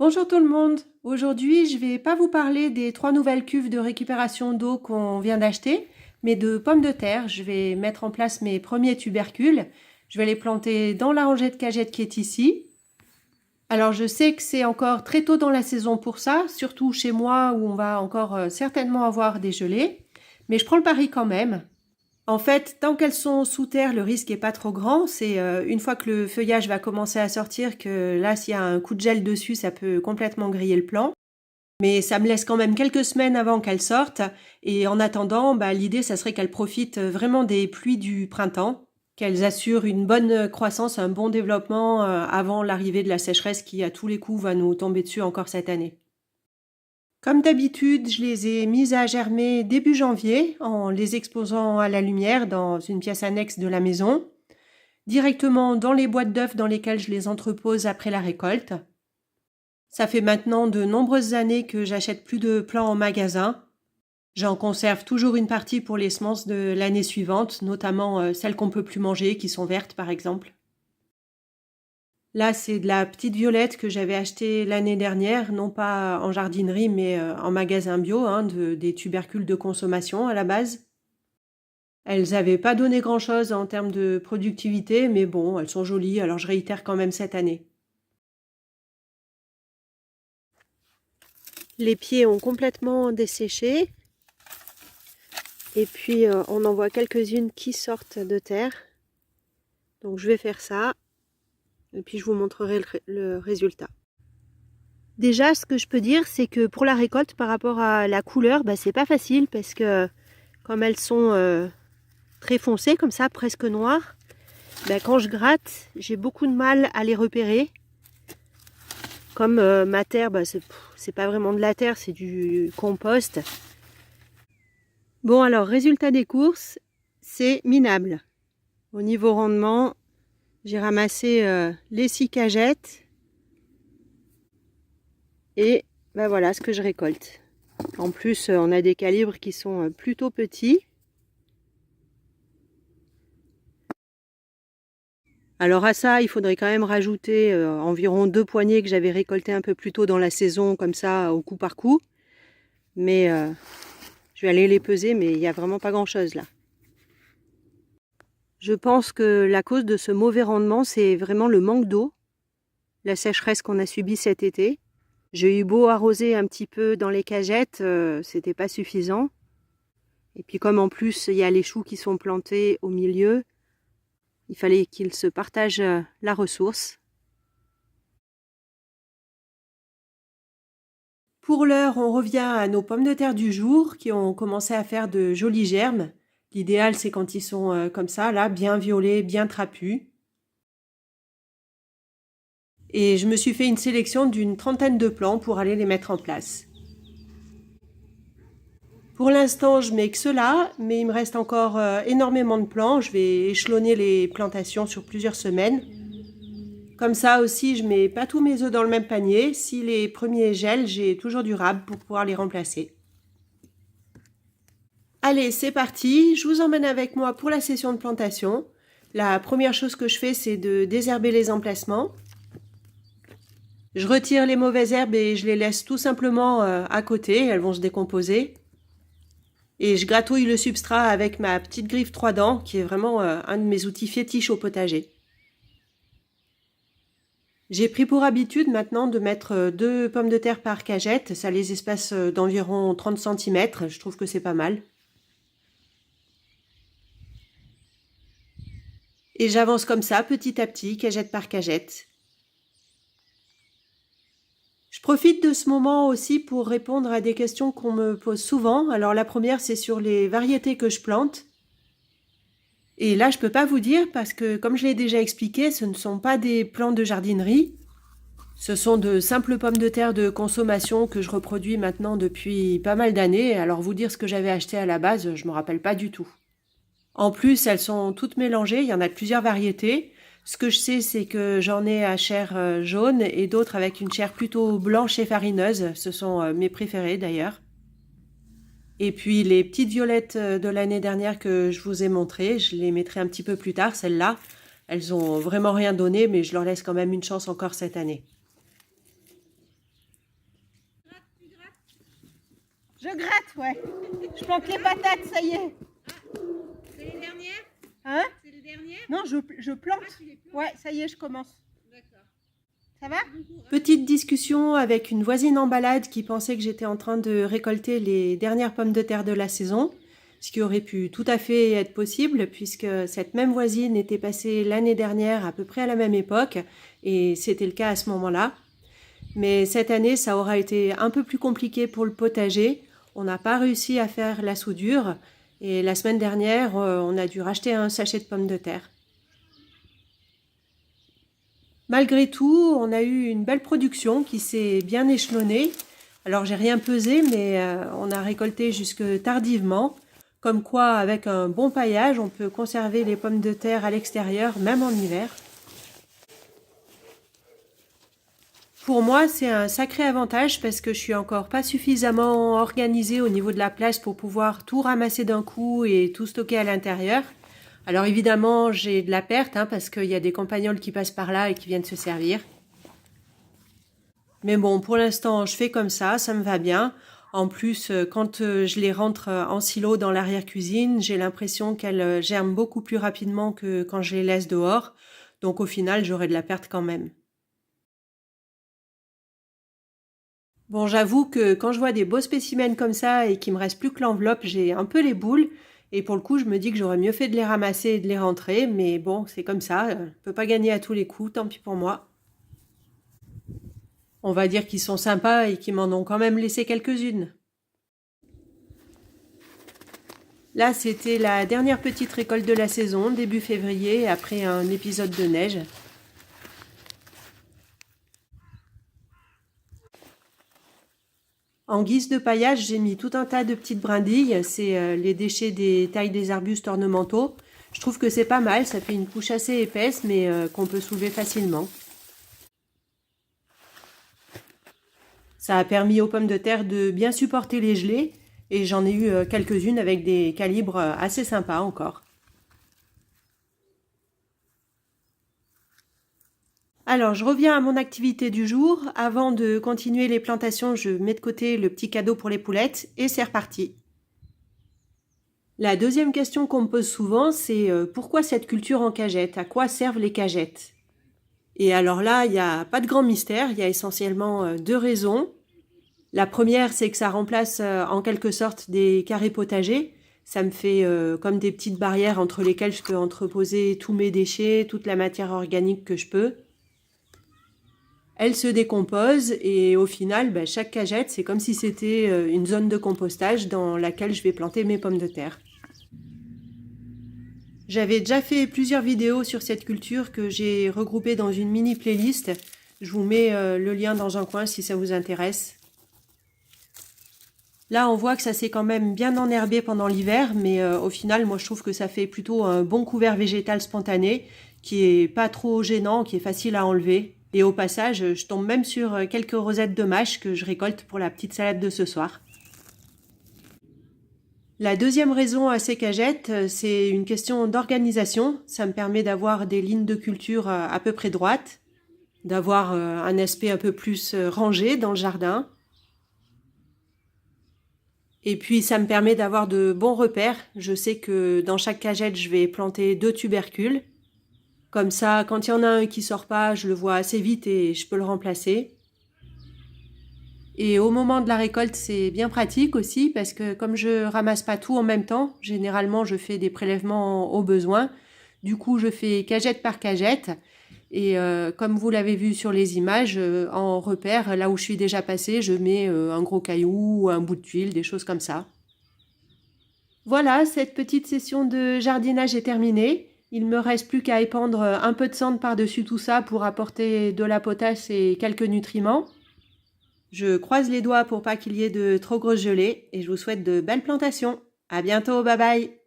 Bonjour tout le monde. Aujourd'hui, je vais pas vous parler des 3 nouvelles cuves de récupération d'eau qu'on vient d'acheter, mais de pommes de terre. Je vais mettre en place mes premiers tubercules. Je vais les planter dans la rangée de cagettes qui est ici. Alors je sais que c'est encore très tôt dans la saison pour ça, surtout chez moi où on va encore certainement avoir des gelées, mais je prends le pari quand même. En fait, tant qu'elles sont sous terre, le risque est pas trop grand. C'est une fois que le feuillage va commencer à sortir que là, s'il y a un coup de gel dessus, ça peut complètement griller le plant. Mais ça me laisse quand même quelques semaines avant qu'elles sortent. Et en attendant, l'idée, ça serait qu'elles profitent vraiment des pluies du printemps, qu'elles assurent une bonne croissance, un bon développement avant l'arrivée de la sécheresse qui, à tous les coups, va nous tomber dessus encore cette année. Comme d'habitude, je les ai mises à germer début janvier en les exposant à la lumière dans une pièce annexe de la maison, directement dans les boîtes d'œufs dans lesquelles je les entrepose après la récolte. Ça fait maintenant de nombreuses années que j'achète plus de plants en magasin. J'en conserve toujours une partie pour les semences de l'année suivante, notamment celles qu'on peut plus manger, qui sont vertes par exemple. Là, c'est de la petite violette que j'avais achetée l'année dernière, non pas en jardinerie, mais en magasin bio, des tubercules de consommation à la base. Elles n'avaient pas donné grand-chose en termes de productivité, mais bon, elles sont jolies, alors je réitère quand même cette année. Les pieds ont complètement desséché, et puis on en voit quelques-unes qui sortent de terre. Donc je vais faire ça, et puis je vous montrerai le résultat. Déjà, ce que je peux dire, c'est que pour la récolte, par rapport à la couleur, c'est pas facile parce que comme elles sont très foncées, comme ça, presque noires, quand je gratte, j'ai beaucoup de mal à les repérer. Comme ma terre, c'est pas vraiment de la terre, c'est du compost. Bon, alors, résultat des courses, c'est minable. Au niveau rendement, j'ai ramassé les 6 cagettes. Et voilà ce que je récolte. En plus, on a des calibres qui sont plutôt petits. Alors à ça, il faudrait quand même rajouter environ 2 poignées que j'avais récoltées un peu plus tôt dans la saison, comme ça, au coup par coup. Mais je vais aller les peser, mais il n'y a vraiment pas grand-chose là. Je pense que la cause de ce mauvais rendement, c'est vraiment le manque d'eau, la sécheresse qu'on a subie cet été. J'ai eu beau arroser un petit peu dans les cagettes, c'était pas suffisant. Et puis comme en plus, il y a les choux qui sont plantés au milieu, il fallait qu'ils se partagent la ressource. Pour l'heure, on revient à nos pommes de terre du jour qui ont commencé à faire de jolis germes. L'idéal, c'est quand ils sont comme ça, là, bien violets, bien trapus. Et je me suis fait une sélection d'une trentaine de plants pour aller les mettre en place. Pour l'instant, je mets que cela, mais il me reste encore énormément de plants. Je vais échelonner les plantations sur plusieurs semaines. Comme ça aussi, je mets pas tous mes œufs dans le même panier. Si les premiers gèlent, j'ai toujours du rab pour pouvoir les remplacer. Allez, c'est parti. Je vous emmène avec moi pour la session de plantation. La première chose que je fais, c'est de désherber les emplacements. Je retire les mauvaises herbes et je les laisse tout simplement à côté. Elles vont se décomposer. Et je gratouille le substrat avec ma petite griffe 3 dents, qui est vraiment un de mes outils fétiches au potager. J'ai pris pour habitude maintenant de mettre 2 pommes de terre par cagette. Ça les espace d'environ 30 cm. Je trouve que c'est pas mal. Et j'avance comme ça, petit à petit, cagette par cagette. Je profite de ce moment aussi pour répondre à des questions qu'on me pose souvent. Alors la première, c'est sur les variétés que je plante. Et là, je ne peux pas vous dire parce que, comme je l'ai déjà expliqué, ce ne sont pas des plants de jardinerie. Ce sont de simples pommes de terre de consommation que je reproduis maintenant depuis pas mal d'années. Alors vous dire ce que j'avais acheté à la base, je ne me rappelle pas du tout. En plus, elles sont toutes mélangées, il y en a de plusieurs variétés. Ce que je sais, c'est que j'en ai à chair jaune et d'autres avec une chair plutôt blanche et farineuse. Ce sont mes préférées d'ailleurs. Et puis les petites violettes de l'année dernière que je vous ai montrées, je les mettrai un petit peu plus tard, celles-là. Elles ont vraiment rien donné, mais je leur laisse quand même une chance encore cette année. Je gratte, ouais. Je plante les patates, ça y est. C'est les dernières? Hein? C'est les dernières? Non, je plante. Ah, tu les plantes? Ouais, ça y est, je commence. D'accord. Ça va? Petite discussion avec une voisine en balade qui pensait que j'étais en train de récolter les dernières pommes de terre de la saison, ce qui aurait pu tout à fait être possible puisque cette même voisine était passée l'année dernière à peu près à la même époque et c'était le cas à ce moment-là. Mais cette année, ça aura été un peu plus compliqué pour le potager. On n'a pas réussi à faire la soudure et la semaine dernière, on a dû racheter un sachet de pommes de terre. Malgré tout, on a eu une belle production qui s'est bien échelonnée. Alors j'ai rien pesé, mais on a récolté jusque tardivement. Comme quoi, avec un bon paillage, on peut conserver les pommes de terre à l'extérieur, même en hiver. Pour moi, c'est un sacré avantage parce que je suis encore pas suffisamment organisée au niveau de la place pour pouvoir tout ramasser d'un coup et tout stocker à l'intérieur. Alors évidemment, j'ai de la perte parce qu'il y a des campagnols qui passent par là et qui viennent se servir. Mais bon, pour l'instant, je fais comme ça me va bien. En plus, quand je les rentre en silo dans l'arrière-cuisine, j'ai l'impression qu'elles germent beaucoup plus rapidement que quand je les laisse dehors. Donc au final, j'aurai de la perte quand même. Bon, j'avoue que quand je vois des beaux spécimens comme ça et qu'il me reste plus que l'enveloppe, j'ai un peu les boules. Et pour le coup, je me dis que j'aurais mieux fait de les ramasser et de les rentrer. Mais bon, c'est comme ça. Je peux pas gagner à tous les coups, tant pis pour moi. On va dire qu'ils sont sympas et qu'ils m'en ont quand même laissé quelques-unes. Là, c'était la dernière petite récolte de la saison, début février, après un épisode de neige. En guise de paillage, j'ai mis tout un tas de petites brindilles. C'est les déchets des tailles des arbustes ornementaux. Je trouve que c'est pas mal, ça fait une couche assez épaisse, mais qu'on peut soulever facilement. Ça a permis aux pommes de terre de bien supporter les gelées, et j'en ai eu quelques-unes avec des calibres assez sympas encore. Alors, je reviens à mon activité du jour. Avant de continuer les plantations, je mets de côté le petit cadeau pour les poulettes et c'est reparti. La deuxième question qu'on me pose souvent, c'est pourquoi cette culture en cagette? À quoi servent les cagettes? Et alors là, il n'y a pas de grand mystère, il y a essentiellement deux raisons. La première, c'est que ça remplace en quelque sorte des carrés potagers. Ça me fait comme des petites barrières entre lesquelles je peux entreposer tous mes déchets, toute la matière organique que je peux. Elle se décompose et au final, chaque cagette, c'est comme si c'était une zone de compostage dans laquelle je vais planter mes pommes de terre. J'avais déjà fait plusieurs vidéos sur cette culture que j'ai regroupées dans une mini playlist. Je vous mets le lien dans un coin si ça vous intéresse. Là, on voit que ça s'est quand même bien enherbé pendant l'hiver, mais au final, moi je trouve que ça fait plutôt un bon couvert végétal spontané, qui est pas trop gênant, qui est facile à enlever. Et au passage, je tombe même sur quelques rosettes de mâche que je récolte pour la petite salade de ce soir. La deuxième raison à ces cagettes, c'est une question d'organisation. Ça me permet d'avoir des lignes de culture à peu près droites, d'avoir un aspect un peu plus rangé dans le jardin. Et puis ça me permet d'avoir de bons repères. Je sais que dans chaque cagette, je vais planter 2 tubercules. Comme ça, quand il y en a un qui sort pas, je le vois assez vite et je peux le remplacer. Et au moment de la récolte, c'est bien pratique aussi parce que comme je ramasse pas tout en même temps, généralement je fais des prélèvements au besoin. Du coup, je fais cagette par cagette. Et comme vous l'avez vu sur les images, en repère, là où je suis déjà passée, je mets un gros caillou, un bout de tuile, des choses comme ça. Voilà, cette petite session de jardinage est terminée. Il me reste plus qu'à épandre un peu de cendre par-dessus tout ça pour apporter de la potasse et quelques nutriments. Je croise les doigts pour pas qu'il y ait de trop grosses gelées et je vous souhaite de belles plantations. À bientôt, bye bye!